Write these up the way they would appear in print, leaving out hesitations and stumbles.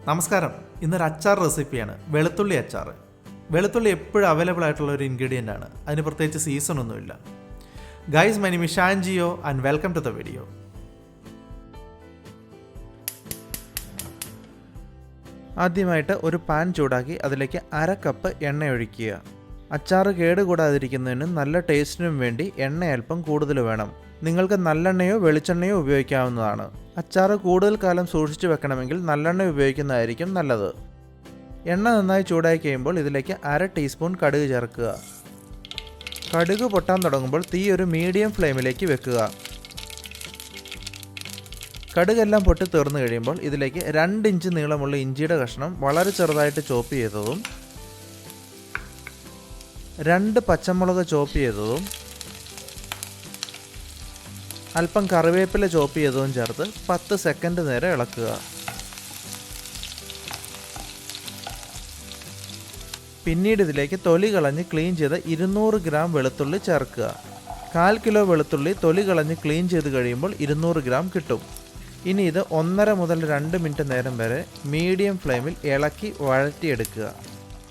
നമസ്കാരം. ഇന്നൊരു അച്ചാർ റെസിപ്പിയാണ്, വെളുത്തുള്ളി അച്ചാർ. വെളുത്തുള്ളി എപ്പോഴും അവൈലബിൾ ആയിട്ടുള്ള ഒരു ഇൻഗ്രീഡിയൻ്റ് ആണ്. അതിന് പ്രത്യേകിച്ച് സീസണൊന്നുമില്ല. Guys, my name is Shaan Geo and welcome to the video. ആദ്യമായിട്ട് ഒരു പാൻ ചൂടാക്കി അതിലേക്ക് 1/2 കപ്പ് എണ്ണ ഒഴിക്കുക. അച്ചാർ കേടുകൂടാതിരിക്കുന്നതിനും നല്ല ടേസ്റ്റിനും വേണ്ടി എണ്ണ അല്പം കൂടുതൽ വേണം. നിങ്ങൾക്ക് നല്ലെണ്ണയോ വെളിച്ചെണ്ണയോ ഉപയോഗിക്കാവുന്നതാണ്. അച്ചാർ കൂടുതൽ കാലം സൂക്ഷിച്ചു വെക്കണമെങ്കിൽ നല്ലെണ്ണ ഉപയോഗിക്കുന്നതായിരിക്കും നല്ലത്. എണ്ണ നന്നായി ചൂടായി കഴിയുമ്പോൾ ഇതിലേക്ക് 1/2 ടീസ്പൂൺ കടുക് ചേർക്കുക. കടുക് പൊട്ടാൻ തുടങ്ങുമ്പോൾ തീ ഒരു മീഡിയം ഫ്ലെയിമിലേക്ക് വെക്കുക. കടുകെല്ലാം പൊട്ടി തീർന്നു കഴിയുമ്പോൾ ഇതിലേക്ക് 2 ഇഞ്ച് നീളമുള്ള ഇഞ്ചിയുടെ കഷ്ണം വളരെ ചെറുതായിട്ട് ചോപ്പ് ചെയ്തതും 2 പച്ചമുളക് ചോപ്പ് ചെയ്തതും അല്പം കറിവേപ്പില ചോപ്പ് ചെയ്തതും ചേർത്ത് 10 സെക്കൻഡ് നേരം ഇളക്കുക. പിന്നീട് ഇതിലേക്ക് തൊലി കളഞ്ഞ് ക്ലീൻ ചെയ്ത 200 ഗ്രാം വെളുത്തുള്ളി ചേർക്കുക. 1/4 കിലോ വെളുത്തുള്ളി തൊലി കളഞ്ഞ് ക്ലീൻ ചെയ്ത് കഴിയുമ്പോൾ 200 ഗ്രാം കിട്ടും. ഇനി ഇത് 1.5 മുതൽ 2 മിനിറ്റ് നേരം വരെ മീഡിയം ഫ്ലെയിമിൽ ഇളക്കി വഴറ്റിയെടുക്കുക.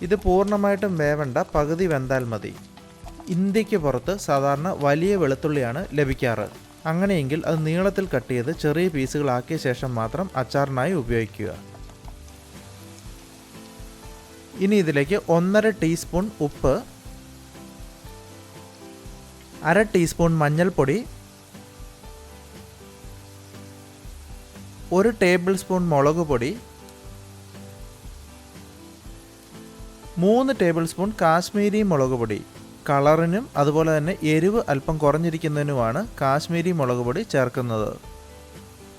ഇത് പൂർണ്ണമായിട്ടും വേവണ്ട, പകുതി വെന്താൽ മതി. ഇന്ത്യക്ക് പുറത്ത് സാധാരണ വലിയ വെളുത്തുള്ളിയാണ് ലഭിക്കാറ്. അങ്ങനെയെങ്കിൽ അത് നീളത്തിൽ കട്ട് ചെയ്ത് ചെറിയ പീസുകളാക്കിയ ശേഷം മാത്രം അച്ചാറിനായി ഉപയോഗിക്കുക. ഇനി ഇതിലേക്ക് 1.5 ടീസ്പൂൺ ഉപ്പ്, 1/2 ടീസ്പൂൺ മഞ്ഞൾപ്പൊടി, 1 ടേബിൾ സ്പൂൺ മുളക് പൊടി, 3 ടേബിൾ സ്പൂൺ കാശ്മീരി മുളക് പൊടി. കളറിനും അതുപോലെ തന്നെ എരിവ് അല്പം കുറഞ്ഞിരിക്കുന്നതിനുമാണ് കാശ്മീരി മുളക് പൊടി ചേർക്കുന്നത്.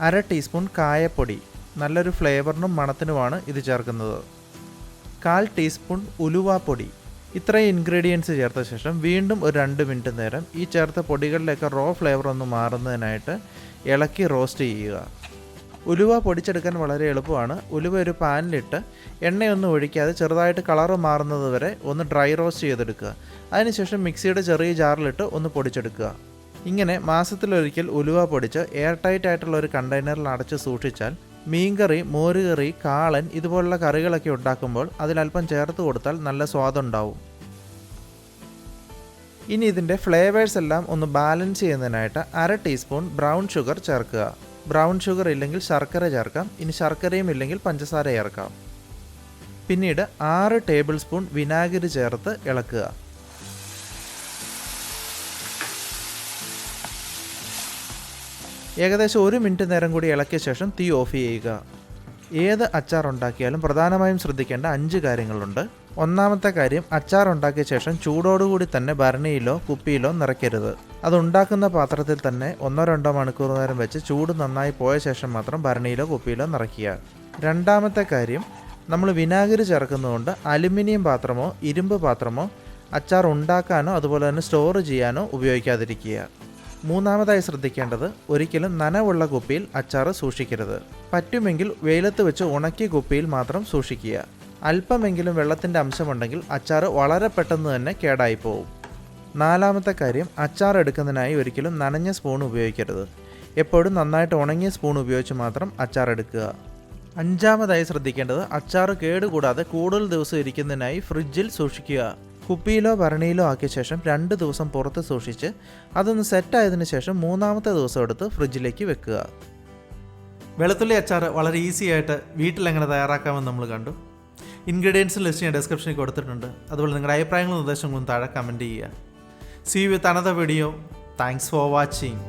1/2 ടീസ്പൂൺ കായപ്പൊടി, നല്ലൊരു ഫ്ലേവറിനും മണത്തിനുമാണ് ഇത് ചേർക്കുന്നത്. 1/4 ടീസ്പൂൺ ഉലുവാപ്പൊടി. ഇത്രയും ഇൻഗ്രീഡിയൻസ് ചേർത്ത ശേഷം വീണ്ടും ഒരു 2 മിനിറ്റ് നേരം ഈ ചേർത്ത പൊടികളിലേക്ക് റോ ഫ്ലേവർ ഒന്ന് മാറുന്നതിനായിട്ട് ഇളക്കി റോസ്റ്റ് ചെയ്യുക. ഉലുവ പൊടിച്ചെടുക്കാൻ വളരെ എളുപ്പമാണ്. ഉലുവ ഒരു പാനിലിട്ട് എണ്ണയൊന്നും ഒഴിക്കാതെ ചെറുതായിട്ട് കളറ് മാറുന്നത് വരെ ഒന്ന് ഡ്രൈ റോസ്റ്റ് ചെയ്തെടുക്കുക. അതിനുശേഷം മിക്സിയുടെ ചെറിയ ജാറിലിട്ട് ഒന്ന് പൊടിച്ചെടുക്കുക. ഇങ്ങനെ മാസത്തിലൊരിക്കൽ ഉലുവ പൊടിച്ച് എയർ ടൈറ്റ് ആയിട്ടുള്ള ഒരു കണ്ടെയ്നറിൽ അടച്ച് സൂക്ഷിച്ചാൽ മീൻകറി, മോരുകറി, കാളൻ ഇതുപോലുള്ള കറികളൊക്കെ ഉണ്ടാക്കുമ്പോൾ അതിലല്പം ചേർത്ത് കൊടുത്താൽ നല്ല സ്വാദുണ്ടാവും. ഇനി ഇതിൻ്റെ ഫ്ലേവേഴ്സ് എല്ലാം ഒന്ന് ബാലൻസ് ചെയ്യുന്നതിനായിട്ട് 1/2 ടീസ്പൂൺ ബ്രൗൺ ഷുഗർ ചേർക്കുക. ബ്രൗൺ ഷുഗർ ഇല്ലെങ്കിൽ ശർക്കര ചേർക്കാം. ഇനി ശർക്കരയും ഇല്ലെങ്കിൽ പഞ്ചസാര ചേർക്കാം. പിന്നീട് 6 ടേബിൾ സ്പൂൺ വിനാഗിരി ചേർത്ത് ഇളക്കുക. ഏകദേശം 1 മിനിറ്റ് നേരം കൂടി ഇളക്കിയ ശേഷം തീ ഓഫ് ചെയ്യുക. ഏത് അച്ചാർ ഉണ്ടാക്കിയാലും പ്രധാനമായും ശ്രദ്ധിക്കേണ്ട 5 കാര്യങ്ങളുണ്ട്. ഒന്നാമത്തെ കാര്യം, അച്ചാർ ഉണ്ടാക്കിയ ശേഷം ചൂടോടുകൂടി തന്നെ ഭരണിയിലോ കുപ്പിയിലോ നിറയ്ക്കരുത്. അതുണ്ടാക്കുന്ന പാത്രത്തിൽ തന്നെ 1-2 മണിക്കൂർ നേരം വെച്ച് ചൂട് നന്നായി പോയ ശേഷം മാത്രം ഭരണിയിലോ കുപ്പിയിലോ നിറയ്ക്കുക. രണ്ടാമത്തെ കാര്യം, നമ്മൾ വിനാഗിരി ചേർക്കുന്നതുകൊണ്ട് അലുമിനിയം പാത്രമോ ഇരുമ്പ് പാത്രമോ അച്ചാർ ഉണ്ടാക്കാനോ അതുപോലെ തന്നെ സ്റ്റോർ ചെയ്യാനോ ഉപയോഗിക്കാതിരിക്കുക. മൂന്നാമതായി ശ്രദ്ധിക്കേണ്ടത്, ഒരിക്കലും നനവുള്ള കുപ്പിയിൽ അച്ചാർ സൂക്ഷിക്കരുത്. പറ്റുമെങ്കിൽ വെയിലത്ത് വെച്ച് ഉണക്കിയ കുപ്പിയിൽ മാത്രം സൂക്ഷിക്കുക. അല്പമെങ്കിലും വെള്ളത്തിൻ്റെ അംശമുണ്ടെങ്കിൽ അച്ചാർ വളരെ പെട്ടെന്ന് തന്നെ കേടായി പോകും. നാലാമത്തെ കാര്യം, അച്ചാർ എടുക്കുന്നതിനായി ഒരിക്കലും നനഞ്ഞ സ്പൂൺ ഉപയോഗിക്കരുത്. എപ്പോഴും നന്നായിട്ട് ഉണങ്ങിയ സ്പൂൺ ഉപയോഗിച്ച് മാത്രം അച്ചാർ എടുക്കുക. അഞ്ചാമതായി ശ്രദ്ധിക്കേണ്ടത്, അച്ചാർ കേടുകൂടാതെ കൂടുതൽ ദിവസം ഇരിക്കുന്നതിനായി ഫ്രിഡ്ജിൽ സൂക്ഷിക്കുക. കുപ്പിയിലോ ഭരണിയിലോ ആക്കിയ ശേഷം 2 ദിവസം പുറത്ത് സൂക്ഷിച്ച് അതൊന്ന് സെറ്റായതിനു ശേഷം 3-ാമത്തെ ദിവസം എടുത്ത് ഫ്രിഡ്ജിലേക്ക് വെക്കുക. വെളുത്തുള്ളി അച്ചാർ വളരെ ഈസി ആയിട്ട് വീട്ടിലെങ്ങനെ തയ്യാറാക്കാമെന്ന് നമ്മൾ കണ്ടു. ഇൻഗ്രീഡിയൻസ് ലിസ്റ്റ് ഞാൻ ഡിസ്ക്രിപ്ഷനിൽ കൊടുത്തിട്ടുണ്ട്. അതുപോലെ നിങ്ങളുടെ അഭിപ്രായങ്ങളും നിർദ്ദേശങ്ങളും താഴെ കമൻറ്റ് ചെയ്യുക. See you with another video. Thanks for watching.